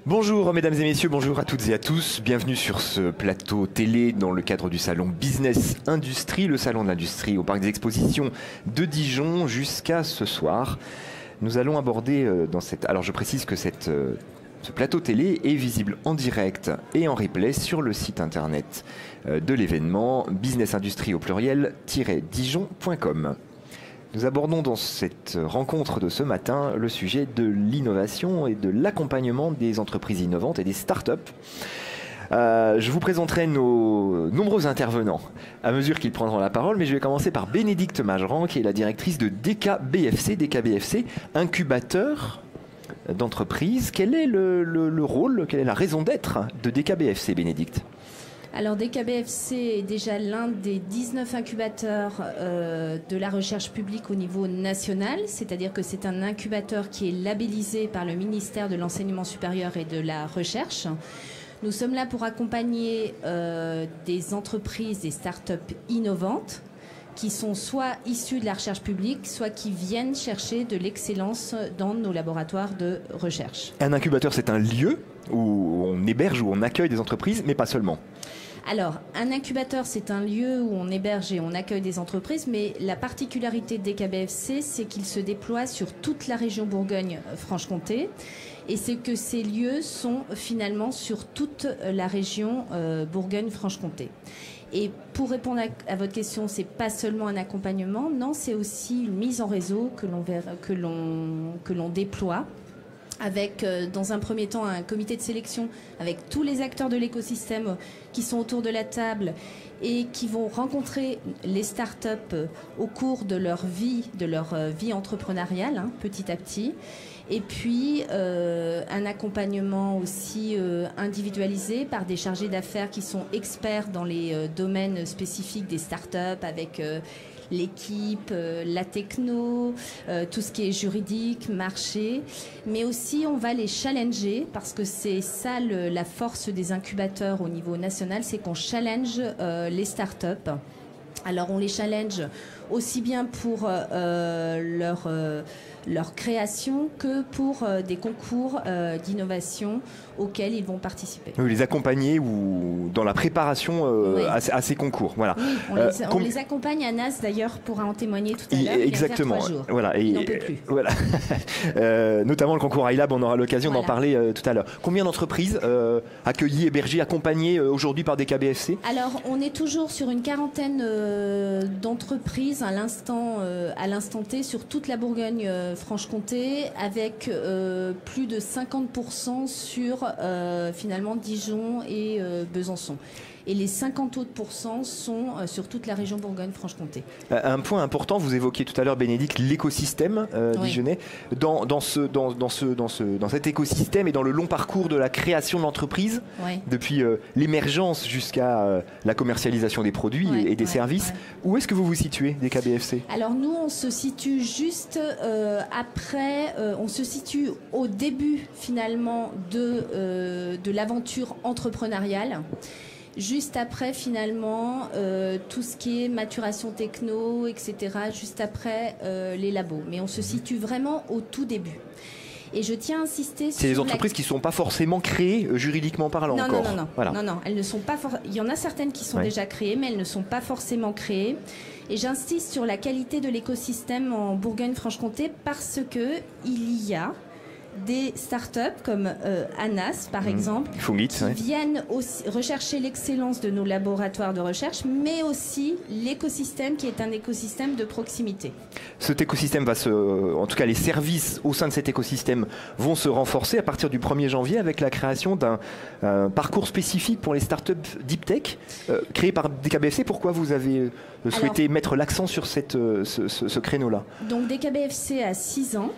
Bonjour mesdames et messieurs, bonjour à toutes et à tous. Bienvenue sur ce plateau télé dans le cadre du salon Business Industrie, le salon de l'industrie au parc des expositions de Dijon jusqu'à ce soir. Nous allons aborder dans cette... Alors je précise que ce plateau télé est visible en direct et en replay sur le site internet de l'événement businessindustrie au pluriel-dijon.com. Nous abordons dans cette rencontre de ce matin le sujet de l'innovation et de l'accompagnement des entreprises innovantes et des startups. Je vous présenterai nos nombreux intervenants à mesure qu'ils prendront la parole, mais je vais commencer par Bénédicte Mageran, qui est la directrice de DKBFC. DKBFC, incubateur d'entreprise. Quel est le rôle, quelle est la raison d'être de DKBFC, Bénédicte ? Alors DKBFC est déjà l'un des 19 incubateurs de la recherche publique au niveau national, c'est-à-dire que c'est un incubateur qui est labellisé par le ministère de l'Enseignement supérieur et de la Recherche. Nous sommes là pour accompagner des entreprises, des startups innovantes qui sont soit issues de la recherche publique, soit qui viennent chercher de l'excellence dans nos laboratoires de recherche. Un incubateur, c'est un lieu où on héberge, où on accueille des entreprises, mais pas seulement. Alors, un incubateur, c'est un lieu où on héberge et on accueille des entreprises, mais la particularité de DKBFC, c'est qu'il se déploie sur toute la région Bourgogne-Franche-Comté, et c'est que ces lieux sont finalement sur toute la région Bourgogne-Franche-Comté. Et pour répondre à votre question, c'est pas seulement un accompagnement, non, c'est aussi une mise en réseau que l'on déploie, avec dans un premier temps un comité de sélection avec tous les acteurs de l'écosystème qui sont autour de la table et qui vont rencontrer les startups au cours de leur vie entrepreneuriale, petit à petit. Et puis un accompagnement aussi individualisé par des chargés d'affaires qui sont experts dans les domaines spécifiques des startups, avec l'équipe, la techno, tout ce qui est juridique, marché. Mais aussi, on va les challenger, parce que c'est ça la force des incubateurs au niveau national, c'est qu'on challenge les startups. Alors, on les challenge aussi bien pour leur création que pour des concours d'innovation auxquels ils vont participer. Vous les accompagner ou dans la préparation oui. à ces concours. Voilà. Oui, on les accompagne. Anas d'ailleurs pourra en témoigner tout à l'heure. Exactement. Il vient faire 3 jours. Voilà. Il n'en peut plus. Voilà. Notamment le concours iLab, on aura l'occasion d'en parler tout à l'heure. Combien d'entreprises accueillies, hébergées, accompagnées aujourd'hui par DKBFC ? Alors, on est toujours sur une quarantaine d'entreprises à l'instant T sur toute la Bourgogne-Franche-Comté, avec plus de 50% sur finalement Dijon et Besançon. Et les 50 autres % sont sur toute la région Bourgogne-Franche-Comté. Un point important, vous évoquiez tout à l'heure, Bénédicte, l'écosystème dijonnais. Dans cet écosystème et dans le long parcours de la création de l'entreprise, depuis l'émergence jusqu'à la commercialisation des produits et des services, où est-ce que vous vous situez, DKBFC ? Alors nous, on se situe juste après, on se situe au début finalement de l'aventure entrepreneuriale. Juste après, finalement, tout ce qui est maturation techno, etc., juste après les labos. Mais on se situe vraiment au tout début. Et je tiens à insister sur... C'est des entreprises qui ne sont pas forcément créées juridiquement parlant encore. Non. Voilà. Non, elles ne sont pas il y en a certaines qui sont déjà créées, mais elles ne sont pas forcément créées. Et j'insiste sur la qualité de l'écosystème en Bourgogne-Franche-Comté parce qu'il y a des startups comme Anas, par exemple, qui viennent aussi rechercher l'excellence de nos laboratoires de recherche, mais aussi l'écosystème qui est un écosystème de proximité. Cet écosystème en tout cas les services au sein de cet écosystème vont se renforcer à partir du 1er janvier avec la création d'un parcours spécifique pour les startups Deep Tech créé par DKBFC. Pourquoi vous avez souhaité mettre l'accent sur ce créneau-là ? Donc DKBFC a 6 ans.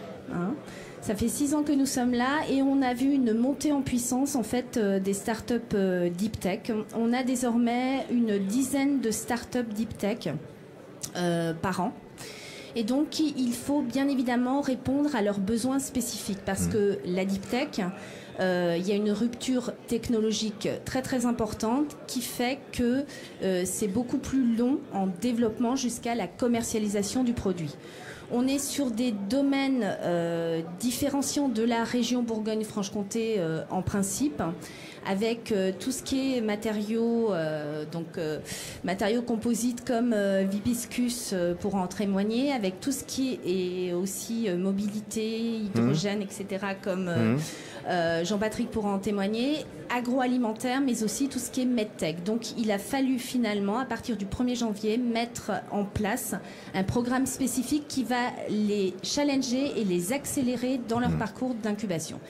Ça fait 6 ans que nous sommes là et on a vu une montée en puissance en fait des startups Deep Tech. On a désormais une dizaine de startups Deep Tech par an. Et donc, il faut bien évidemment répondre à leurs besoins spécifiques parce que la Deep Tech, il y a une rupture technologique très très importante qui fait que c'est beaucoup plus long en développement jusqu'à la commercialisation du produit. On est sur des domaines différenciants de la région Bourgogne-Franche-Comté en principe, avec tout ce qui est matériaux, matériaux composites comme Vibiscus pour en témoigner, avec tout ce qui est aussi mobilité, hydrogène, etc. comme Jean-Patrick pourra en témoigner, agroalimentaire, mais aussi tout ce qui est medtech. Donc il a fallu finalement, à partir du 1er janvier, mettre en place un programme spécifique qui va les challenger et les accélérer dans leur parcours d'incubation.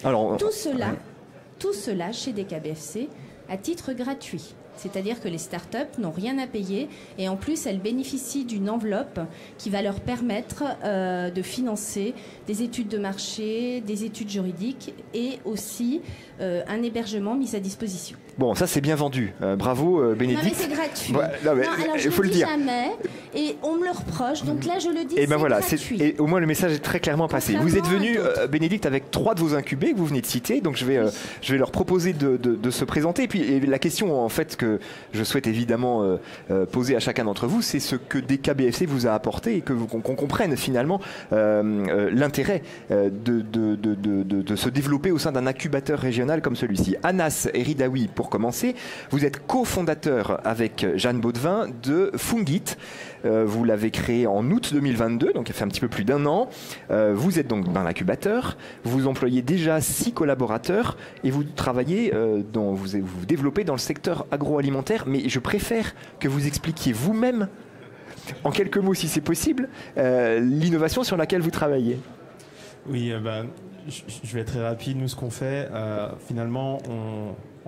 Tout cela chez DKBFC à titre gratuit. C'est-à-dire que les startups n'ont rien à payer et en plus elles bénéficient d'une enveloppe qui va leur permettre de financer des études de marché, des études juridiques et aussi un hébergement mis à disposition. Bon, ça c'est bien vendu. Bravo Bénédicte. Non mais c'est gratuit. Ouais, non, mais, alors je le dis jamais et on me le reproche. Donc là je le dis. Et ben voilà, gratuit. Et au moins le message est très clairement passé. Vous êtes venu Bénédicte avec 3 de vos incubés que vous venez de citer. Donc je vais leur proposer de se présenter. Et puis la question en fait que je souhaite évidemment poser à chacun d'entre vous, c'est ce que DKBFC vous a apporté et qu'on comprenne finalement l'intérêt de se développer au sein d'un incubateur régional comme celui-ci. Anas Eridaoui, pour commencer, vous êtes cofondateur avec Jeanne Baudevin de Fungit. Vous l'avez créé en août 2022, donc il fait un petit peu plus d'1 an. Vous êtes donc dans l'incubateur, vous employez déjà 6 collaborateurs et vous travaillez, vous développez dans le secteur agroalimentaire, mais je préfère que vous expliquiez vous-même, en quelques mots si c'est possible, l'innovation sur laquelle vous travaillez. Oui, je vais être très rapide. Nous, ce qu'on fait, finalement,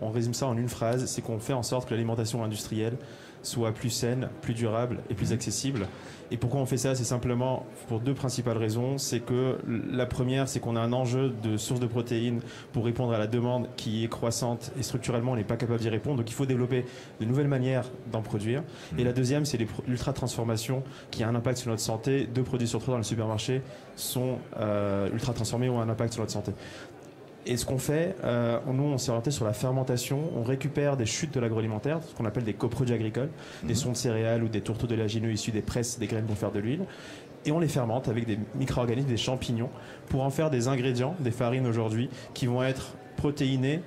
on résume ça en une phrase, c'est qu'on fait en sorte que l'alimentation industrielle soit plus saine, plus durable et plus accessible. Et pourquoi on fait ça? C'est simplement pour 2 principales raisons. C'est que la première, c'est qu'on a un enjeu de source de protéines pour répondre à la demande qui est croissante et structurellement on n'est pas capable d'y répondre. Donc il faut développer de nouvelles manières d'en produire. Et la deuxième, c'est l'ultra-transformation qui a un impact sur notre santé. 2 produits sur 3 dans le supermarché sont ultra-transformés ou ont un impact sur notre santé. Et ce qu'on fait, nous, on s'est orienté sur la fermentation. On récupère des chutes de l'agroalimentaire, ce qu'on appelle des coproduits agricoles, des sondes céréales ou des tourteaux d'élagineux issus des presses des graines pour faire de l'huile. Et on les fermente avec des micro-organismes, des champignons, pour en faire des ingrédients, des farines aujourd'hui, qui vont être protéinées,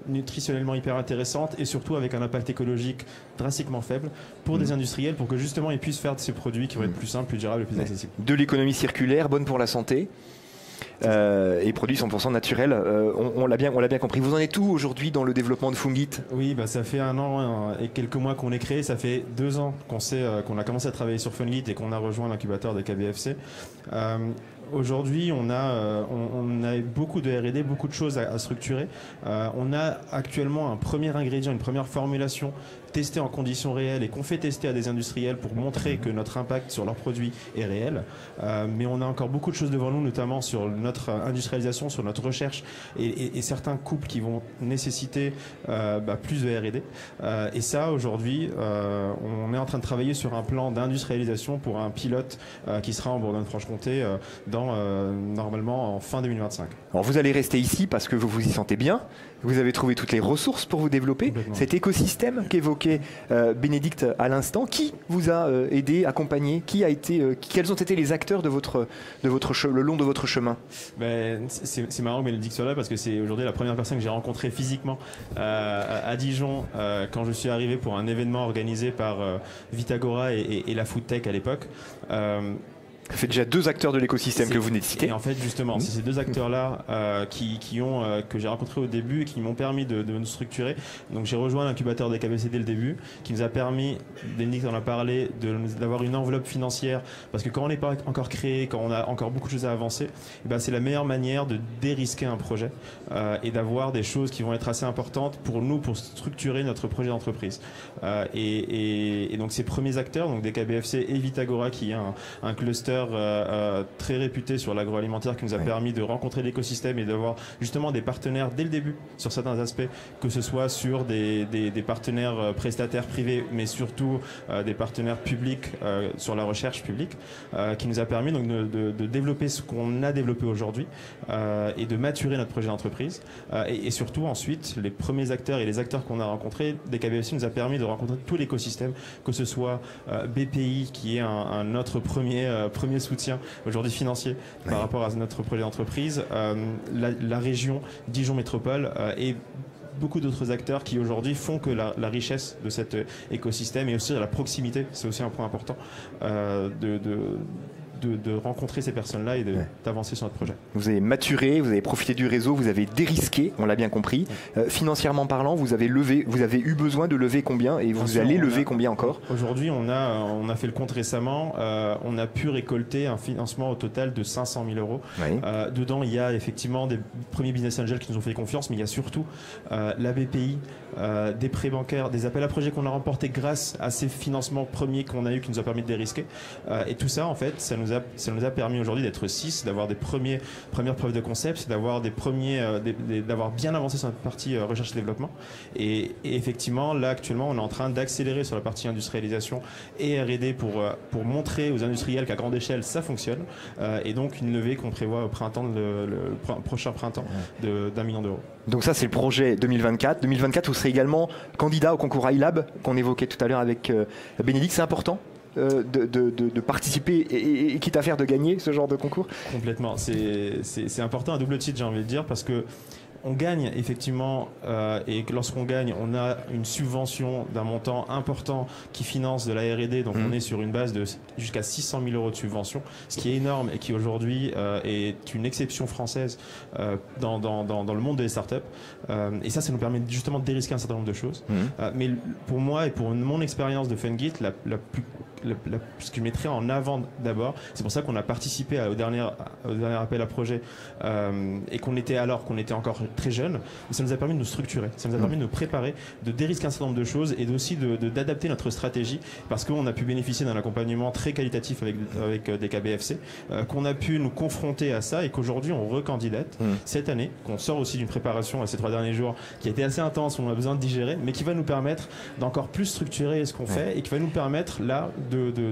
nutritionnellement hyper intéressantes et surtout avec un impact écologique drastiquement faible pour des industriels, pour que justement ils puissent faire de ces produits qui vont être plus simples, plus durables et plus accessibles. De l'économie circulaire, bonne pour la santé. Et produits 100% naturels, on l'a bien compris. Vous en êtes où aujourd'hui dans le développement de Fungit? Oui, ça fait 1 an et quelques mois qu'on est créé. Ça fait 2 ans qu'on a commencé à travailler sur Fungit et qu'on a rejoint l'incubateur des KBFC. Aujourd'hui, on a beaucoup de R&D, beaucoup de choses à structurer. On a actuellement un premier ingrédient, une première formulation testée en conditions réelles et qu'on fait tester à des industriels pour montrer que notre impact sur leurs produits est réel. Mais on a encore beaucoup de choses devant nous, notamment sur notre industrialisation, sur notre recherche et certains couples qui vont nécessiter plus de R&D. Et ça, aujourd'hui, on est en train de travailler sur un plan d'industrialisation pour un pilote qui sera en Bourgogne-Franche-Comté normalement en fin 2025. Alors vous allez rester ici parce que vous vous y sentez bien. Vous avez trouvé toutes les ressources pour vous développer. Cet écosystème qu'évoquait Bénédicte à l'instant, qui vous a aidé, accompagné, quels ont été les acteurs le long de votre chemin? C'est marrant que Bénédicte soit là parce que c'est aujourd'hui la première personne que j'ai rencontrée physiquement à Dijon quand je suis arrivé pour un événement organisé par Vitagora et la Foodtech à l'époque. Ça fait déjà 2 acteurs de l'écosystème que vous venez de citer. Et en fait, justement, c'est ces 2 acteurs-là que j'ai rencontrés au début et qui m'ont permis de nous structurer. Donc j'ai rejoint l'incubateur des KBFC dès le début, qui nous a permis, Bénédicte en a parlé, d'avoir une enveloppe financière. Parce que quand on n'est pas encore créé, quand on a encore beaucoup de choses à avancer, c'est la meilleure manière de dérisquer un projet et d'avoir des choses qui vont être assez importantes pour nous, pour structurer notre projet d'entreprise. Et donc ces premiers acteurs, donc des KBFC et Vitagora, qui est un cluster très réputé sur l'agroalimentaire qui nous a permis de rencontrer l'écosystème et d'avoir justement des partenaires dès le début sur certains aspects, que ce soit sur des partenaires prestataires privés, mais surtout des partenaires publics sur la recherche publique, qui nous a permis donc de développer ce qu'on a développé aujourd'hui et de maturer notre projet d'entreprise. Et surtout ensuite, les premiers acteurs et les acteurs qu'on a rencontrés, des KBFC nous a permis de rencontrer tout l'écosystème, que ce soit BPI qui est un autre premier premier soutien aujourd'hui financier par rapport à notre projet d'entreprise. La région Dijon Métropole et beaucoup d'autres acteurs qui aujourd'hui font que la richesse de cet écosystème et aussi la proximité, c'est aussi un point important de rencontrer ces personnes-là et d'avancer sur notre projet. Vous avez maturé, vous avez profité du réseau, vous avez dérisqué, on l'a bien compris. Financièrement parlant, vous avez eu besoin de lever combien et vous allez lever combien encore? Aujourd'hui, on a fait le compte récemment. On a pu récolter un financement au total de 500 000 euros. Oui. Dedans, il y a effectivement des premiers business angels qui nous ont fait confiance, mais il y a surtout la BPI, des prêts bancaires, des appels à projets qu'on a remportés grâce à ces financements premiers qu'on a eu qui nous a permis de dérisquer. Et tout ça, en fait, ça nous a permis aujourd'hui d'être 6, d'avoir des premières preuves de concept, d'avoir d'avoir bien avancé sur notre partie recherche et développement. Et effectivement, là actuellement, on est en train d'accélérer sur la partie industrialisation et R&D pour montrer aux industriels qu'à grande échelle ça fonctionne. Et donc une levée qu'on prévoit au printemps, le prochain printemps, d'1 million d'euros. Donc ça, c'est le projet 2024. 2024, vous serez également candidat au concours iLab qu'on évoquait tout à l'heure avec Bénédicte. C'est important de participer et quitte à faire de gagner ce genre de concours? Complètement. C'est important à double titre, j'ai envie de dire, parce que on gagne effectivement et lorsqu'on gagne, on a une subvention d'un montant important qui finance de la R&D, donc on est sur une base de jusqu'à 600 000 euros de subvention, ce qui est énorme et qui aujourd'hui est une exception française dans le monde des startups. Et ça nous permet justement de dérisquer un certain nombre de choses. Mais pour moi et pour mon expérience de FunGit, ce que je mettrais en avant d'abord, c'est pour ça qu'on a participé au dernier appel à projet et qu'on était encore très jeunes, ça nous a permis de nous structurer, ça nous a permis de nous préparer, de dérisquer un certain nombre de choses et aussi d'adapter notre stratégie, parce qu'on a pu bénéficier d'un accompagnement très qualitatif avec des KBFC, qu'on a pu nous confronter à ça et qu'aujourd'hui on recandidate cette année, qu'on sort aussi d'une préparation à ces 3 derniers jours qui a été assez intense, on a besoin de digérer, mais qui va nous permettre d'encore plus structurer ce qu'on fait et qui va nous permettre là de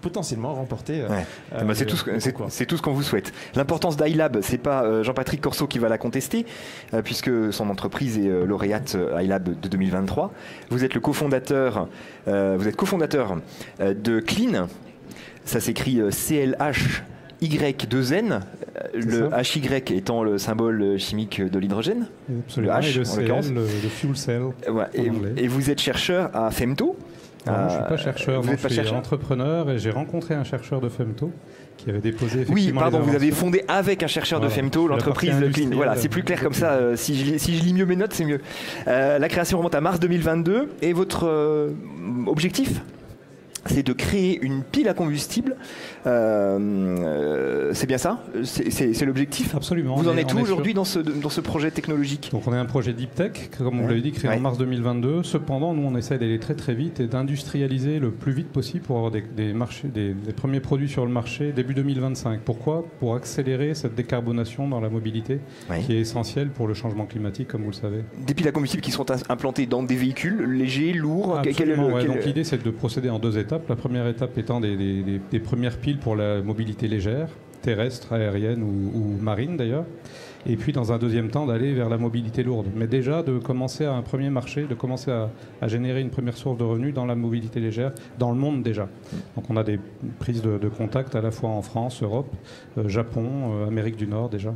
potentiellement remporter. C'est tout ce qu'on vous souhaite. L'importance d'iLab, c'est pas Jean-Patrick Corseau qui va la contester, puisque son entreprise est lauréate iLab de 2023. Vous êtes le cofondateur, de Clean. Ça s'écrit CLH. Y2N, le HY étant le symbole chimique de l'hydrogène. Absolument, le H, et le CL, le fuel cell. Et vous êtes chercheur à Femto. Non, je ne suis pas chercheur, je suis entrepreneur et j'ai rencontré un chercheur de Femto qui avait déposé effectivement. Oui, pardon, vous avez fondé avec un chercheur de Femto l'entreprise Clean. Voilà, c'est plus clair comme ça. Si je lis mieux mes notes, c'est mieux. La création remonte à mars 2022 et votre objectif, c'est de créer une pile à combustible. C'est bien ça? C'est l'objectif? Absolument. Vous en êtes où aujourd'hui dans ce projet technologique? Donc on est un projet Deep Tech, comme vous l'avez dit, créé en mars 2022. Cependant, nous on essaie d'aller très très vite et d'industrialiser le plus vite possible pour avoir des premiers produits sur le marché début 2025. Pourquoi? Pour accélérer cette décarbonation dans la mobilité qui est essentielle pour le changement climatique, comme vous le savez. Des piles à combustible qui sont implantées dans des véhicules légers, lourds? Absolument, donc l'idée c'est de procéder en 2 étapes. La première étape étant des premières piles pour la mobilité légère, terrestre, aérienne ou marine d'ailleurs. Et puis dans un deuxième temps d'aller vers la mobilité lourde. Mais déjà de commencer à un premier marché, de commencer à générer une première source de revenus dans la mobilité légère, dans le monde déjà. Donc on a des prises de contact à la fois en France, Europe, Japon, Amérique du Nord déjà.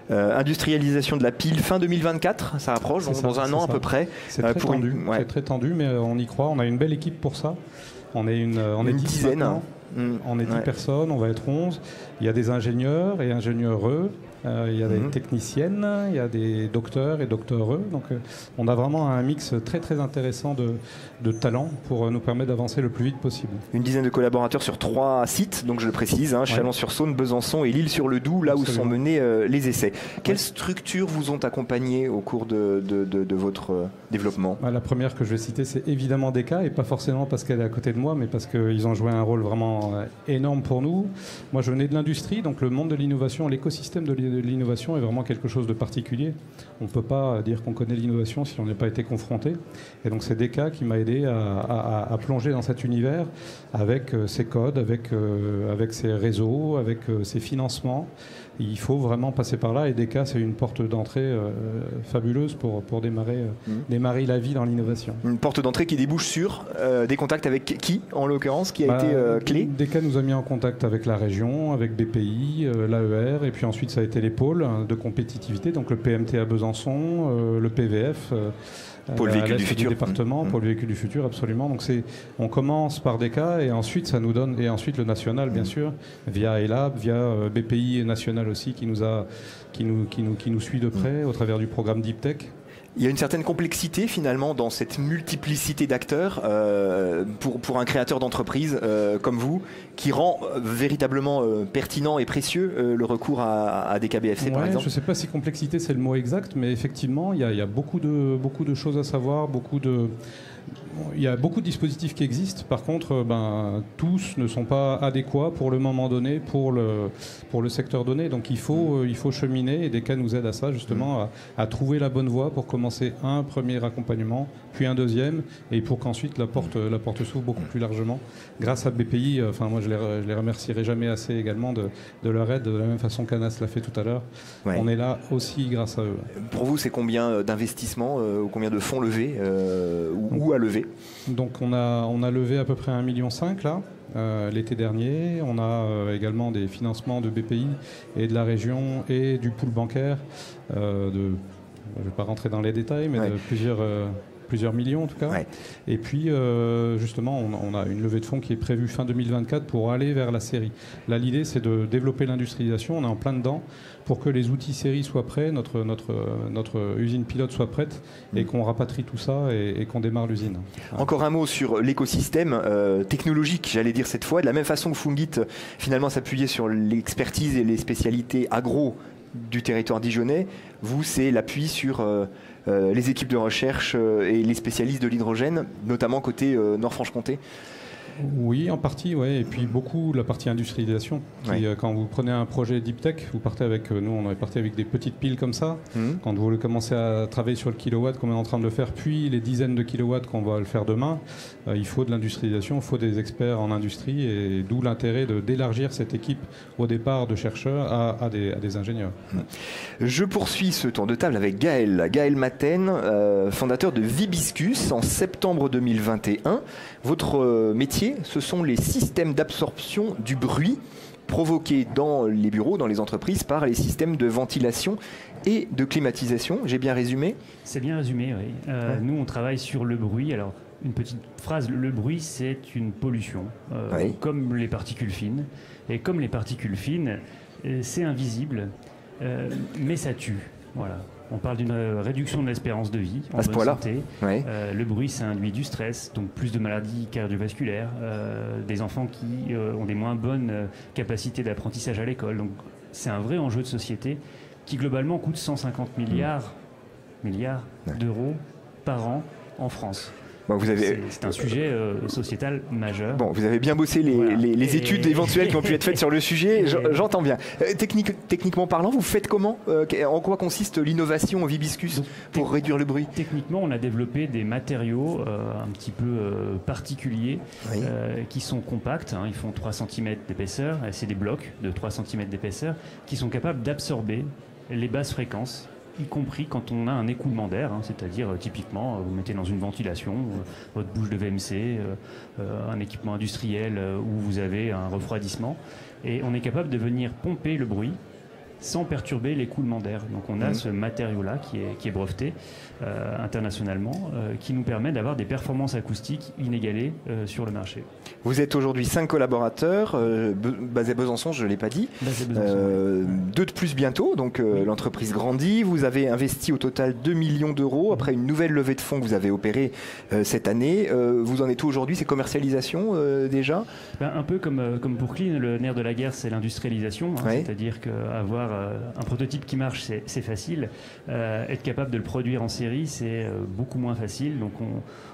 Industrialisation de la pile fin 2024, ça approche, dans un an à peu près. C'est très tendu, c'est très tendu, mais on y croit. On a une belle équipe pour ça. On est une dizaine. On est 10 personnes, on va être 11. Il y a des ingénieurs et ingénieureux. Il y a des techniciennes, il y a des docteurs et docteureux. Donc on a vraiment un mix très très intéressant de talents pour nous permettre d'avancer le plus vite possible. Une dizaine de collaborateurs sur 3 sites, donc je le précise, Chalon-sur-Saône, Besançon et Lille-sur-le-Doubs, là où sont menés les essais. Quelles structures vous ont accompagné au cours de votre développement? La première que je vais citer, c'est évidemment DECA, et pas forcément parce qu'elle est à côté de moi, mais parce qu'ils ont joué un rôle vraiment énorme pour nous. Moi je venais de l'industrie, donc le monde de l'innovation, l'écosystème de l'innovation est vraiment quelque chose de particulier. On ne peut pas dire qu'on connaît l'innovation si on n'a pas été confronté. Et donc c'est DECA qui m'a aidé à plonger dans cet univers avec ses codes, avec ses réseaux, avec ses financements il faut vraiment passer par là, et DECA, c'est une porte d'entrée fabuleuse pour démarrer la vie dans l'innovation. Une porte d'entrée qui débouche sur des contacts avec qui, en l'occurrence, qui a été clé? DECA nous a mis en contact avec la région, avec BPI, l'AER, et puis ensuite ça a été les pôles de compétitivité, donc le PMT à Besançon, le PVF, Pôle véhicule du futur. Département, Pôle véhicule du futur, absolument. Donc on commence par DECA, et ensuite ça nous donne, et ensuite le national, bien sûr, via ELAB, via BPI national aussi, qui nous suit de près au travers du programme Deep Tech. Il y a une certaine complexité finalement dans cette multiplicité d'acteurs pour un créateur d'entreprise comme vous, qui rend véritablement pertinent et précieux le recours à des KBFC par exemple. Je ne sais pas si complexité c'est le mot exact, mais effectivement il y a beaucoup de choses à savoir, il y a beaucoup de dispositifs qui existent. Par contre, tous ne sont pas adéquats pour le moment donné, pour le secteur donné. Donc il faut cheminer, et DECA nous aide à ça justement, à trouver la bonne voie pour commencer un premier accompagnement, puis un deuxième, et pour qu'ensuite la porte s'ouvre beaucoup plus largement. Grâce à BPI, moi je les remercierai jamais assez également de leur aide, de la même façon qu'Anas l'a fait tout à l'heure. Ouais. On est là aussi grâce à eux. Pour vous, c'est combien d'investissements ou combien de fonds levés ou à lever? Donc on a levé à peu près 1,5 million là, l'été dernier. On a également des financements de BPI et de la région et du pool bancaire je ne vais pas rentrer dans les détails, mais de plusieurs millions en tout cas. Ouais. Et puis justement on a une levée de fonds qui est prévue fin 2024 pour aller vers la série. Là l'idée c'est de développer l'industrialisation, on est en plein dedans, pour que les outils série soient prêts, notre usine pilote soit prête, et qu'on rapatrie tout ça et qu'on démarre l'usine. Encore un mot sur l'écosystème technologique, j'allais dire cette fois, de la même façon que Fungit finalement s'appuyait sur l'expertise et les spécialités agro du territoire dijonnais, vous c'est l'appui sur les équipes de recherche et les spécialistes de l'hydrogène, notamment côté Nord-Franche-Comté. Oui, en partie, ouais. Et puis beaucoup la partie industrialisation. Quand vous prenez un projet Deep Tech, vous partez avec, nous on est parti avec des petites piles comme ça. Quand vous commencez à travailler sur le kilowatt qu'on est en train de le faire, puis les dizaines de kilowatts qu'on va le faire demain, il faut de l'industrialisation, il faut des experts en industrie, et d'où l'intérêt d'élargir cette équipe au départ de chercheurs à des ingénieurs. Je poursuis ce tour de table avec Gaël Maten, fondateur de Vibiscus en septembre 2021. Votre métier, ce sont les systèmes d'absorption du bruit provoqués dans les bureaux, dans les entreprises, par les systèmes de ventilation et de climatisation. J'ai bien résumé? C'est bien résumé, oui. Nous, on travaille sur le bruit. Alors, une petite phrase, le bruit, c'est une pollution, comme les particules fines. Et comme les particules fines, c'est invisible, mais ça tue. Voilà. On parle d'une réduction de l'espérance de vie en bonne santé. Le bruit, ça induit du stress, donc plus de maladies cardiovasculaires, des enfants qui ont des moins bonnes capacités d'apprentissage à l'école. Donc c'est un vrai enjeu de société qui globalement coûte 150 milliards d'euros par an en France. C'est un sujet sociétal majeur. Bon, vous avez bien bossé les études éventuelles qui ont pu être faites sur le sujet, j'entends bien. Techniquement parlant, vous faites comment? En quoi consiste l'innovation au Vibiscus pour réduire le bruit? Techniquement, on a développé des matériaux un petit peu particuliers qui sont compacts, ils font 3 cm d'épaisseur, c'est des blocs de 3 cm d'épaisseur qui sont capables d'absorber les basses fréquences, y compris quand on a un écoulement d'air, c'est-à-dire typiquement vous mettez dans une ventilation votre bouche de VMC, un équipement industriel où vous avez un refroidissement, et on est capable de venir pomper le bruit sans perturber l'écoulement d'air. Donc on a ce matériau-là qui est breveté internationalement, qui nous permet d'avoir des performances acoustiques inégalées sur le marché. Vous êtes aujourd'hui 5 collaborateurs, basés à Besançon, je ne l'ai pas dit, 2 de plus bientôt, donc l'entreprise grandit. Vous avez investi au total 2 millions d'euros après une nouvelle levée de fonds que vous avez opérée cette année. Vous en êtes où aujourd'hui? C'est commercialisation déjà? Un peu comme pour Clean, le nerf de la guerre, c'est l'industrialisation, c'est-à-dire qu'avoir un prototype qui marche, c'est facile. Être capable de le produire en série, c'est beaucoup moins facile. Donc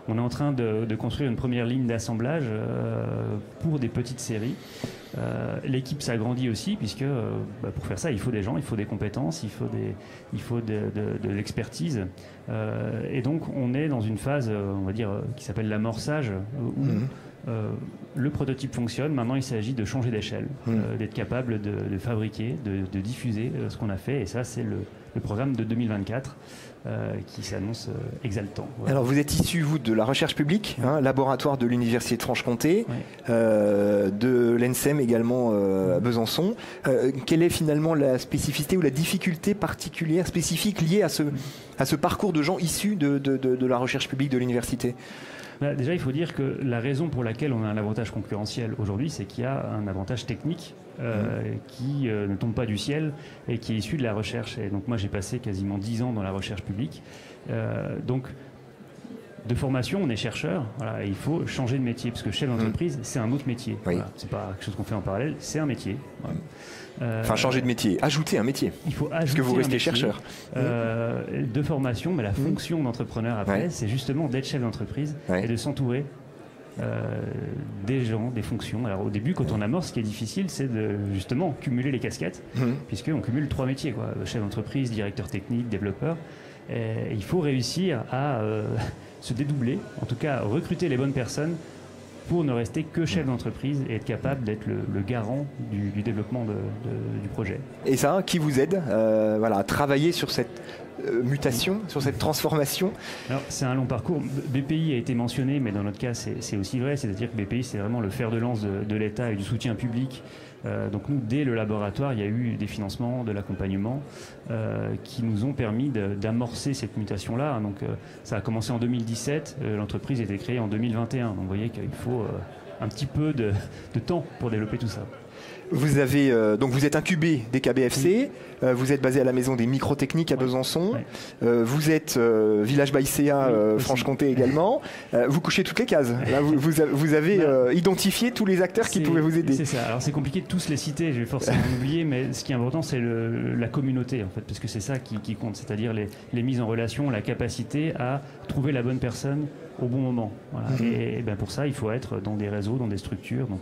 on est en train de construire une première ligne d'assemblage pour des petites séries. L'équipe s'agrandit aussi, puisque pour faire ça, il faut des gens, il faut des compétences, il faut de l'expertise. Et donc on est dans une phase, on va dire, qui s'appelle l'amorçage, où le prototype fonctionne, maintenant il s'agit de changer d'échelle, d'être capable de fabriquer, de diffuser ce qu'on a fait, et ça c'est le programme de 2024 qui s'annonce exaltant. Voilà. Alors vous êtes issu, vous, de la recherche publique, laboratoire de l'Université de Franche-Comté, de l'ENSEM également à Besançon. Quelle est finalement la spécificité ou la difficulté particulière, spécifique liée à ce parcours de gens issus de la recherche publique de l'université ? Déjà, il faut dire que la raison pour laquelle on a un avantage concurrentiel aujourd'hui, c'est qu'il y a un avantage technique qui ne tombe pas du ciel et qui est issu de la recherche. Et donc moi, j'ai passé quasiment 10 ans dans la recherche publique. Donc, de formation, on est chercheur, voilà, et il faut changer de métier, parce que chef d'entreprise, c'est un autre métier. Oui. Voilà, c'est pas quelque chose qu'on fait en parallèle, c'est un métier. Voilà. Enfin, changer de métier, ajouter un métier. Il faut ajouter parce que vous restez chercheur. De formation, mais la fonction d'entrepreneur après, c'est justement d'être chef d'entreprise et de s'entourer des gens, des fonctions. Alors au début, quand on amorce, ce qui est difficile, c'est de justement cumuler les casquettes, puisqu'on cumule 3 métiers, quoi. Chef d'entreprise, directeur technique, développeur. Et il faut réussir à se dédoubler, en tout cas recruter les bonnes personnes pour ne rester que chef d'entreprise et être capable d'être le garant du développement du projet. Et ça, qui vous aide à travailler sur cette mutation, sur cette transformation? Alors, c'est un long parcours. BPI a été mentionné, mais dans notre cas, c'est aussi vrai. C'est-à-dire que BPI, c'est vraiment le fer de lance de l'État et du soutien public. Donc nous, dès le laboratoire, il y a eu des financements, de l'accompagnement qui nous ont permis d'amorcer cette mutation-là. Donc ça a commencé en 2017, l'entreprise a été créée en 2021. Donc vous voyez qu'il faut un petit peu de temps pour développer tout ça. Vous avez donc vous êtes incubé des KBFC, vous êtes basé à la maison des microtechniques à Besançon, vous êtes Village Baïséa Franche-Comté également. Vous couchez toutes les cases. Là, vous avez identifié tous les acteurs qui pouvaient vous aider. C'est ça. Alors c'est compliqué de tous les citer, je vais forcément en oublier, mais ce qui est important, c'est la communauté en fait, parce que c'est ça qui compte, c'est-à-dire les mises en relation, la capacité à trouver la bonne personne au bon moment. Voilà. Et pour ça, il faut être dans des réseaux, dans des structures. Donc,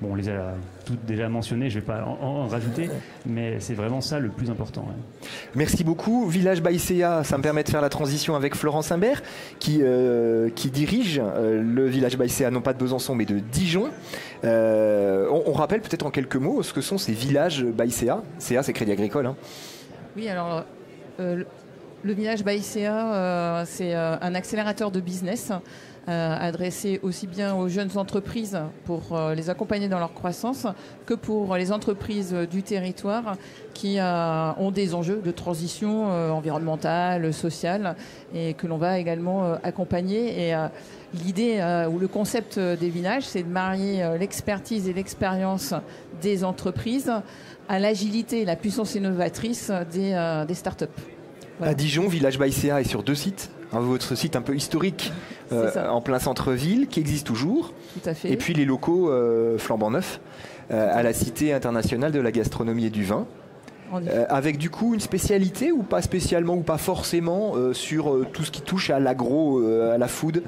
on les a toutes déjà mentionnées, je ne vais pas en rajouter, mais c'est vraiment ça le plus important. Merci beaucoup. Village Baïséa, ça me permet de faire la transition avec Florence Imbert, qui dirige le Village Baïséa, non pas de Besançon, mais de Dijon. On rappelle peut-être en quelques mots ce que sont ces villages Baïséa. CA, c'est Crédit Agricole. Oui, alors... le Village Baïséa, c'est un accélérateur de business adressé aussi bien aux jeunes entreprises pour les accompagner dans leur croissance que pour les entreprises du territoire qui ont des enjeux de transition environnementale, sociale et que l'on va également accompagner. Et l'idée ou le concept des villages, c'est de marier l'expertise et l'expérience des entreprises à l'agilité et la puissance innovatrice des startups. Voilà. À Dijon, Village Baïséa est sur 2 sites. Votre site un peu historique en plein centre-ville, qui existe toujours. Tout à fait. Et puis les locaux flambant neufs à la Cité internationale de la gastronomie et du vin. Avec du coup une spécialité ou pas spécialement ou pas forcément sur tout ce qui touche à l'agro, à la food.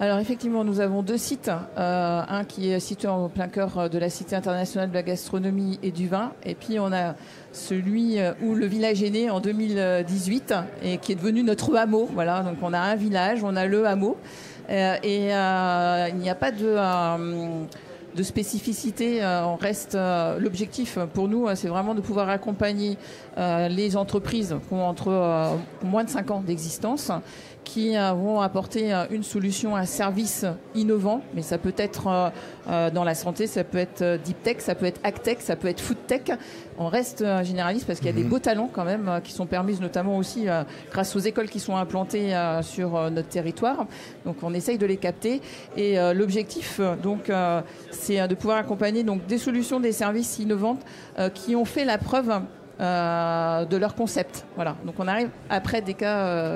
Alors effectivement, nous avons 2 sites, un qui est situé en plein cœur de la Cité internationale de la gastronomie et du vin, et puis on a celui où le village est né en 2018 et qui est devenu notre hameau. Voilà, donc on a un village, on a le hameau, et il n'y a pas de spécificité. On reste l'objectif pour nous, c'est vraiment de pouvoir accompagner les entreprises qui ont entre moins de 5 ans d'existence, qui vont apporter une solution, un service innovant, mais ça peut être dans la santé, ça peut être deep tech, ça peut être ag tech, ça peut être food tech. On reste généraliste parce qu'il y a des beaux talents quand même qui sont permis notamment aussi grâce aux écoles qui sont implantées sur notre territoire. Donc on essaye de les capter et l'objectif donc c'est de pouvoir accompagner donc des solutions, des services innovants qui ont fait la preuve de leur concept. Voilà. Donc on arrive après DK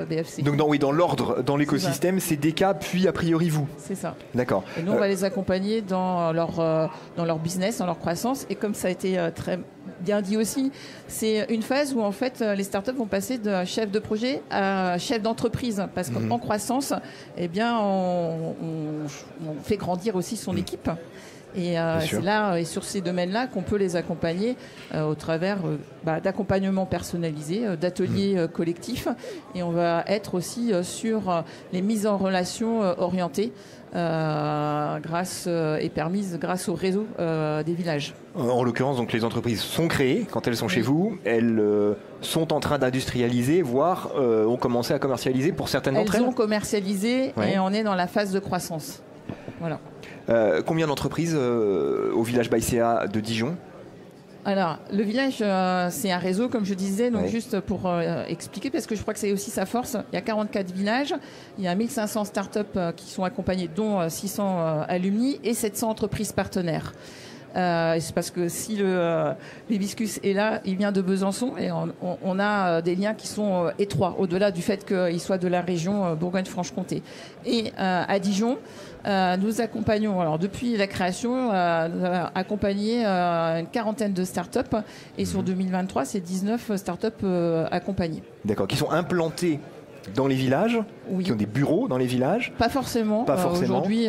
BFC. Donc dans l'ordre, dans l'écosystème, c'est DK puis a priori vous. C'est ça. D'accord. Et nous on va les accompagner dans leur business, dans leur croissance. Et comme ça a été très bien dit aussi, c'est une phase où en fait les startups vont passer de chef de projet à chef d'entreprise parce qu'en croissance, eh bien on fait grandir aussi son équipe. Et c'est là et sur ces domaines-là qu'on peut les accompagner au travers d'accompagnement personnalisé, d'ateliers collectifs. Et on va être aussi sur les mises en relation orientées permises grâce au réseau des villages. En l'occurrence, donc, les entreprises sont créées quand elles sont chez vous. Elles sont en train d'industrialiser, voire ont commencé à commercialiser pour certaines d'entre elles. Elles ont commercialisé et on est dans la phase de croissance. Voilà. Combien d'entreprises au village Baïséa de Dijon ? Alors, le village, c'est un réseau, comme je disais, donc juste pour expliquer, parce que je crois que c'est aussi sa force. Il y a 44 villages, il y a 1500 startups qui sont accompagnés, dont 600 alumni et 700 entreprises partenaires. C'est parce que si l'hibiscus est là, il vient de Besançon et on a des liens qui sont étroits, au-delà du fait qu'il soit de la région Bourgogne-Franche-Comté. Et à Dijon, nous accompagnons, alors depuis la création, accompagné une quarantaine de startups et sur 2023, c'est 19 startups accompagnées. D'accord, qui sont implantées dans les villages, qui ont des bureaux dans les villages? Pas forcément. Aujourd'hui,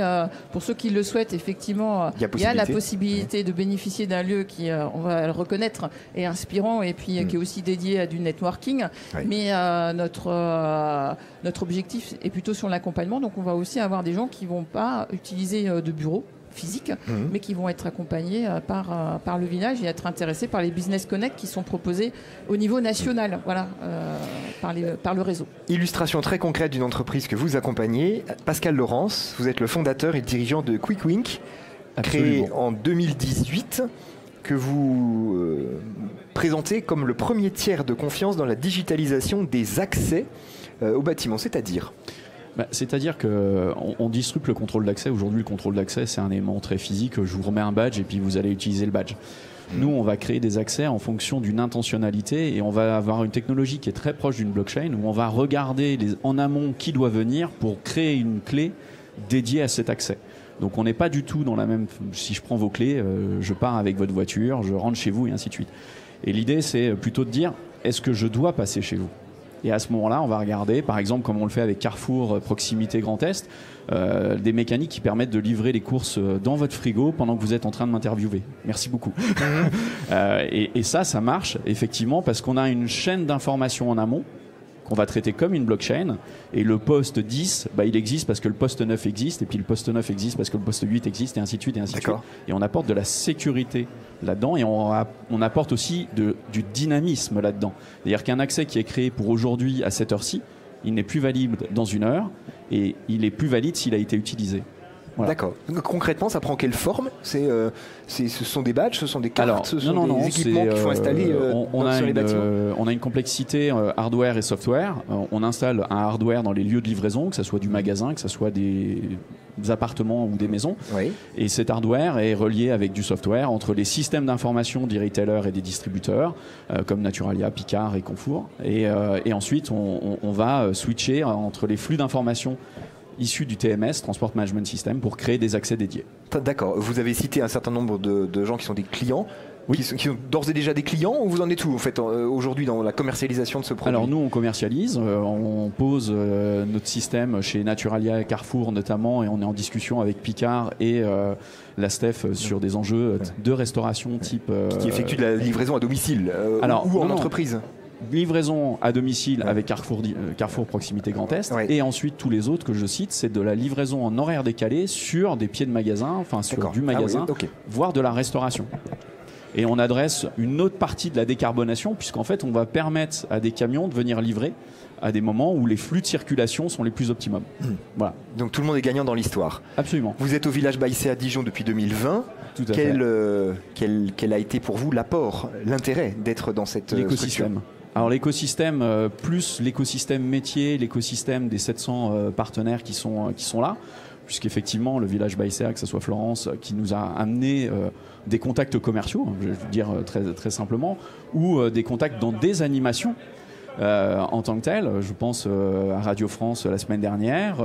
pour ceux qui le souhaitent, effectivement, il y a la possibilité de bénéficier d'un lieu qui, on va le reconnaître, est inspirant et puis qui est aussi dédié à du networking. Oui. Mais notre objectif est plutôt sur l'accompagnement. Donc, on va aussi avoir des gens qui ne vont pas utiliser de bureaux physiques, mais qui vont être accompagnés par le village et être intéressés par les business connect qui sont proposés au niveau national, par le réseau. Illustration très concrète d'une entreprise que vous accompagnez. Pascal Laurence, vous êtes le fondateur et le dirigeant de QuickWink, créé en 2018, que vous présentez comme le premier tiers de confiance dans la digitalisation des accès au bâtiment, c'est-à-dire c'est-à-dire qu'on disrupte le contrôle d'accès. Aujourd'hui, le contrôle d'accès, c'est un élément très physique. Je vous remets un badge et puis vous allez utiliser le badge. Nous, on va créer des accès en fonction d'une intentionnalité et on va avoir une technologie qui est très proche d'une blockchain où on va regarder en amont qui doit venir pour créer une clé dédiée à cet accès. Donc, on n'est pas du tout dans la même... Si je prends vos clés, je pars avec votre voiture, je rentre chez vous et ainsi de suite. Et l'idée, c'est plutôt de dire, est-ce que je dois passer chez vous ? Et à ce moment-là, on va regarder, par exemple, comme on le fait avec Carrefour Proximité Grand Est, des mécaniques qui permettent de livrer les courses dans votre frigo pendant que vous êtes en train de m'interviewer. Merci beaucoup. Et ça marche effectivement parce qu'on a une chaîne d'information en amont qu'on va traiter comme une blockchain. Et le poste 10, il existe parce que le poste 9 existe, et puis le poste 9 existe parce que le poste 8 existe, et ainsi de suite, et ainsi de suite. Et on apporte de la sécurité là-dedans, et on apporte aussi du dynamisme là-dedans. C'est-à-dire qu'un accès qui est créé pour aujourd'hui à cette heure-ci, il n'est plus valide dans une heure, et il est plus valide s'il a été utilisé. Voilà. D'accord. Concrètement, ça prend quelle forme ? Ce sont des badges, ce sont des cartes, ce sont des équipements qu'il faut installer sur les bâtiments. On a une complexité hardware et software. On installe un hardware dans les lieux de livraison, que ce soit du magasin, que ce soit des appartements ou des maisons. Oui. Et cet hardware est relié avec du software entre les systèmes d'information des retailers et des distributeurs, comme Naturalia, Picard et Carrefour. Et ensuite, on va switcher entre les flux d'informations issus du TMS, Transport Management System, pour créer des accès dédiés. D'accord. Vous avez cité un certain nombre de gens qui sont des clients. Oui. Qui sont d'ores et déjà des clients, ou vous en êtes où en fait, aujourd'hui dans la commercialisation de ce produit ? Alors nous, on commercialise, on pose notre système chez Naturalia et Carrefour notamment, et on est en discussion avec Picard et la STEF sur des enjeux de restauration type... qui effectue de la livraison à domicile ou en entreprise. Livraison à domicile avec Carrefour Proximité Grand Est, et ensuite tous les autres que je cite, c'est de la livraison en horaire décalé sur des pieds de magasin, enfin sur du magasin, voire de la restauration. Et on adresse une autre partie de la décarbonation, puisqu'en fait on va permettre à des camions de venir livrer à des moments où les flux de circulation sont les plus optimums. Voilà. Donc tout le monde est gagnant dans l'histoire. Absolument. Vous êtes au village Baïséa à Dijon depuis 2020. Tout à fait. Quel a été pour vous l'apport, l'intérêt d'être dans cette l'écosystème. Alors l'écosystème, plus l'écosystème métier, l'écosystème des 700 partenaires qui sont là, puisqu'effectivement le village Baïséa, que ce soit Florence, qui nous a amené des contacts commerciaux, je vais dire très, très simplement, ou des contacts dans des animations en tant que telles. Je pense à Radio France la semaine dernière.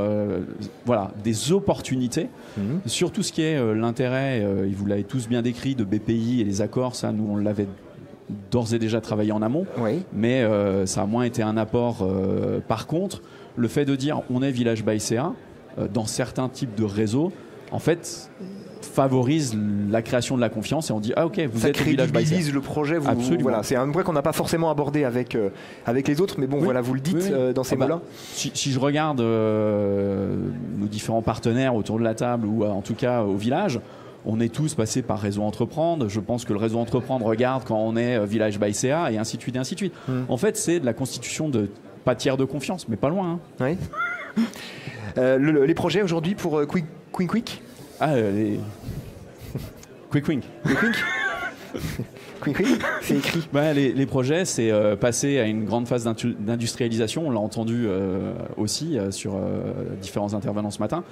Voilà, des opportunités sur tout ce qui est l'intérêt, et vous l'avez tous bien décrit, de BPI et les accords, ça nous on l'avait d'ores et déjà travaillé en amont, mais ça a moins été un apport. Par contre, le fait de dire on est village Baïséa, dans certains types de réseaux, en fait, favorise la création de la confiance et on dit ah ok vous êtes Village by CA. Le projet. Voilà, c'est un point qu'on n'a pas forcément abordé avec les autres, mais bon voilà, vous le dites dans ces mots-là. Si je regarde nos différents partenaires autour de la table ou en tout cas au village, on est tous passés par Réseau Entreprendre. Je pense que le Réseau Entreprendre regarde quand on est Village by CA et ainsi de suite et ainsi de suite. En fait, c'est de la constitution de pas tiers de confiance, mais pas loin. Oui. Les projets aujourd'hui pour Quick les... Quick c'est écrit. Les projets, c'est passer à une grande phase d'industrialisation. On l'a entendu aussi sur différents intervenants ce matin.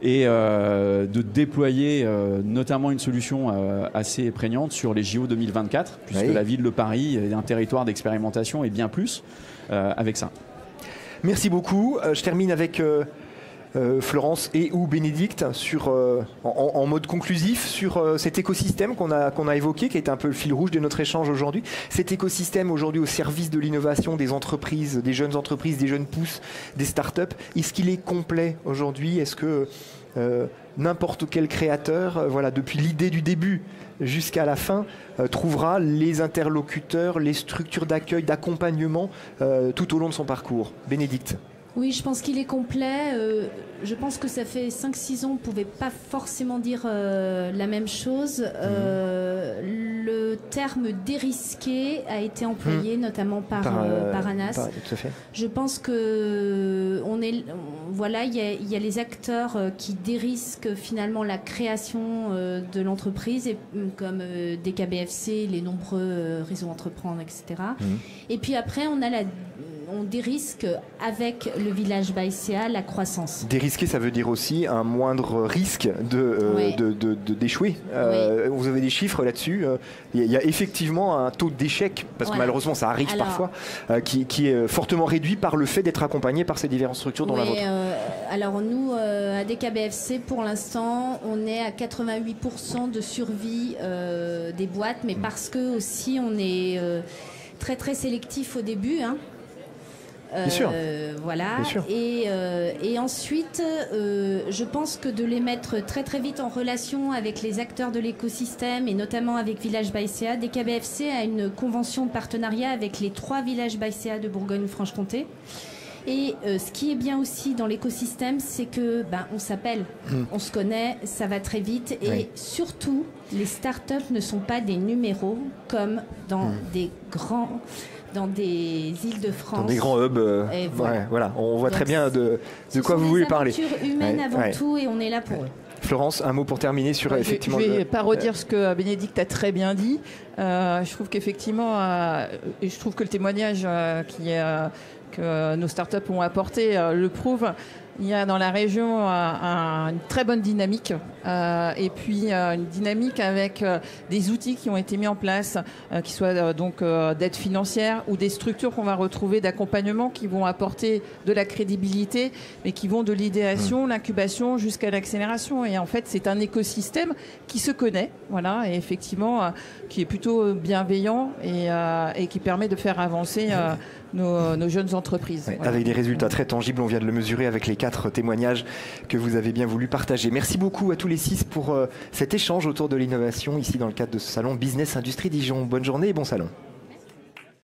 Et de déployer notamment une solution assez prégnante sur les JO 2024, puisque la ville de Paris est un territoire d'expérimentation et bien plus avec ça. Merci beaucoup. Je termine avec Florence et ou Bénédicte en mode conclusif sur cet écosystème qu'on a évoqué, qui est un peu le fil rouge de notre échange aujourd'hui. Cet écosystème aujourd'hui au service de l'innovation des entreprises, des jeunes pousses, des startups. Est-ce qu'il est complet aujourd'hui? Est-ce que n'importe quel créateur, depuis l'idée du début jusqu'à la fin, trouvera les interlocuteurs, les structures d'accueil, d'accompagnement tout au long de son parcours? Bénédicte. Oui, je pense qu'il est complet. Je pense que ça fait 5-6 ans, on ne pouvait pas forcément dire la même chose. Le terme dérisqué a été employé notamment par Anas. Tout à fait. Je pense que il y a les acteurs qui dérisquent finalement la création de l'entreprise, comme DKBFC, les nombreux réseaux Entreprendre, etc. Et puis après, on dérisque avec le Village by CA la croissance. Dérisquer, ça veut dire aussi un moindre risque d'échouer. Vous avez des chiffres là-dessus. Il y a effectivement un taux d'échec, parce que malheureusement ça arrive parfois, qui est fortement réduit par le fait d'être accompagné par ces différentes structures dont la vôtre. Alors nous, à DKBFC, pour l'instant, on est à 88% de survie des boîtes, mais parce que aussi on est très très sélectif au début. Bien sûr. Voilà. Bien sûr. Et ensuite, je pense que de les mettre très très vite en relation avec les acteurs de l'écosystème et notamment avec Village by CA. DKBFC a une convention de partenariat avec les 3 Villages by CA de Bourgogne-Franche-Comté. Et ce qui est bien aussi dans l'écosystème, c'est que on s'appelle, on se connaît, ça va très vite. Et surtout, les startups ne sont pas des numéros comme dans dans des îles de France. Dans des grands hubs. Voilà. On voit très bien de quoi vous voulez parler. C'est une aventure humaine avant tout et on est là pour eux. Florence, un mot pour terminer sur effectivement... Je ne vais pas redire ce que Bénédicte a très bien dit. Je trouve qu'effectivement, et je trouve que le témoignage que nos startups ont apporté le prouve. Il y a dans la région une très bonne dynamique et puis une dynamique avec des outils qui ont été mis en place, qui soient donc d'aide financière ou des structures qu'on va retrouver d'accompagnement qui vont apporter de la crédibilité, mais qui vont de l'idéation, l'incubation jusqu'à l'accélération. Et en fait, c'est un écosystème qui se connaît, voilà, et effectivement qui est plutôt bienveillant et qui permet de faire avancer nos jeunes entreprises. Voilà. Avec des résultats très tangibles, on vient de le mesurer avec les 4 témoignages que vous avez bien voulu partager. Merci beaucoup à tous les 6 pour cet échange autour de l'innovation ici dans le cadre de ce salon Business Industrie Dijon. Bonne journée et bon salon.